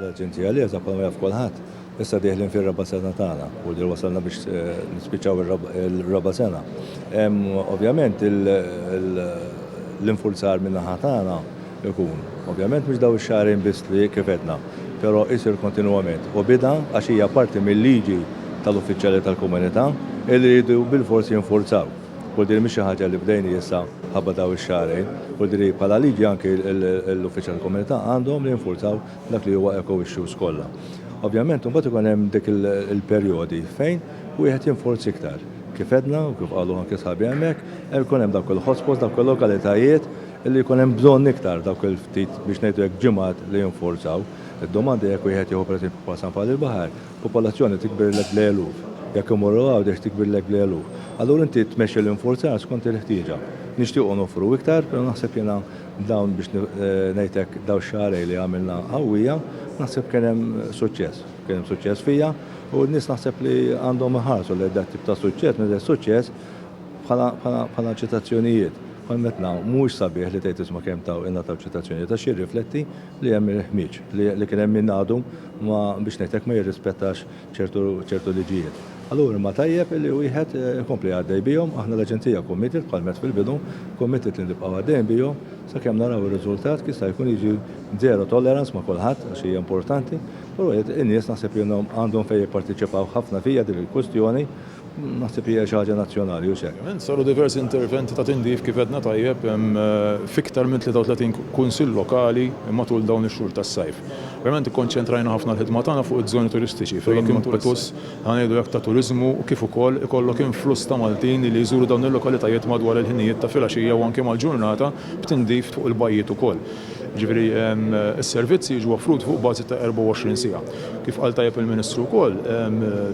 l-Aġenzija li eża bħalma jaf kulħadd. Issa dieħlin fir-raba sena tagħna u li wasalna biex nispiċċaw il-raba sena. Ovvjament l-infurzar min-naħa tagħna ikun. Ovvjament mhux daw ix-xahrejn biss li kif għedna, però isir kontinwament. U bida għax hija parti mill-liġi tal-uffiċjali tal-komunità li jridu bil-forsi jinfurzaw. Kull din mhix xi ħaġa li bdejni issa ħabba daw ix-xahrejn, kull din bħala liġi anke l-uffiċjali tal-komunità għandhom li jinfurzaw dak li huwa eco issues kollha. Ovvjament, mbagħad ikun hemm dik il-perjodi fejn wieħed jinforzi iktar. Kif edna u kif qalu anke sħabi hemmhekk, ikun hemm dawk il-hotspots, dawk il-lokalitajiet li jkun hemm bżonn iktar dawk il-ftit biex ngħidu hekk ġimgħat li jinforzaw. Id-domanda jekk wieħed jieħu pereżempju bħal San Pal il-Baħar, popolazzjoni tikbirlek bl-eluf. Jekk imorru għawdex tikbirlek bl-eluf. Allura inti tmexxi l-infurzar skont il-ħtieġa. Nixtiequ nofru iktar, però naħseb jiena dawn biex ngħidlek daw xarej li għamilna qawwija, naħseb kien hemm suċċess. Kien hemm suċċess fija u n-nies naħseb li għandhom iħarsu li dak tip ta' suċċess, minn suċċess bħala ċitazzjonijiet. Għalmetna, mhux sabiħ li tgħid isma' kemm taw ċitazzjonijiet għax jirrifletti li hemm il-ħmieġ li kien hemm min għadu ma biex ngħidlek ma jirrispettax ċertu liġijiet. Allura ma tajjeb li wieħed ikompli għaddej bihom, aħna l-Aġenzija committed bħalmet fil-bidu, committed li nibqgħu għaddejn bihom sakemm naraw ir-riżultat kif sta jkun jiġi zero tolerance ma' kulħadd għax hija importanti, però in-nies naħseb għandhom fejn jipparteċipaw ħafna fija dik il-kwestjoni, naħseb hija xi ħaġa nazzjonali u xekk. Saru diversi interventi ta' tindif kif qedna tajjeb fiktar minn 33 kunsill lokali matul dawn ix-xhur tas-sajf. Verament ikkonċentrajna ħafna l-ħidma tagħna fuq iż-żoni turistiċi fejn impetus ħanejdu jekk ta' turiżmu u kif ukoll ikollok influss ta' Maltin li jżuru dawn il-lokalitajiet madwar il-ħinijiet ta' filgħaxija u anke mal-ġurnata b'tindif fuq il-bajjiet ukoll. Ġifieri s-servizzi jiġu offrut fuq bażi ta' 24 siegħa. Kif qal tajjeb il-Ministru wkoll,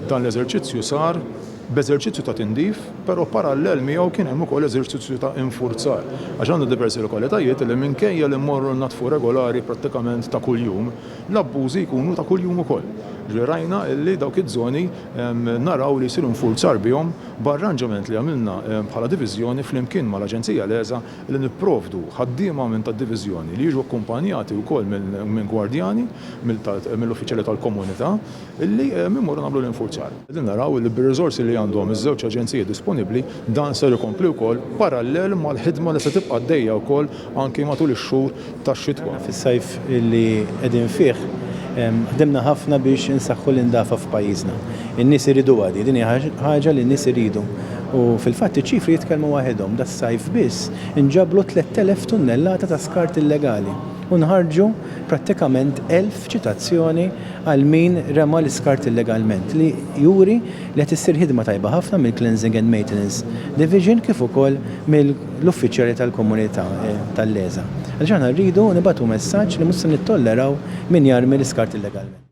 dan l-eżerċizzju sar b'eżerċizzju ta' tindif, però parallel miegħu kien hemm ukoll eżerċizzju ta' infurzar. Għax għandu diversi lokalitajiet li minkejja li mmorru natfu regolari prattikament ta' kuljum, l-abbużi jkunu ta' kuljum ukoll. Rajna li dawk iż-żoni naraw li jsiru infurzar bihom b'arranġament li għamilna bħala diviżjoni flimkien mal-Aġenzija l-ESA li nipprovdu ħaddiema minn tad-diviżjoni li jiġu akkumpanjati wkoll minn gwardjani mill-uffiċjali tal-komunità illi immorru nagħmlu l-infurzar. Qegħdin naraw li bir-riżorsi li għandhom iż-żewġ aġenziji disponibbli dan ser ikompli wkoll parallel mal-ħidma li se tibqa' għaddejja wkoll anke matul ix-xhur tax-xitwa. Fis-sajf illi qegħdin fih ħdimna ħafna biex insaħħu l-indafa f'pajjiżna. In-nies iridu għadi, din hija ħaġa li n-nies iridu. U fil-fatt iċ-ċifri jitkellmu waħedhom, das-sajf biss inġablu 3000 tunnellata ta' skart illegali u nħarġu prattikament 1000 ċitazzjoni għal min rema l-iskart illegalment li juri li qed issir ħidma tajba ħafna mill-Cleansing and Maintenance Division kif ukoll mill-uffiċjali tal-komunità tal-Leza. Għaliex aħna rridu nibagħtu messaġġ li mhux se nittolleraw min jarmi l-iskart illegalment.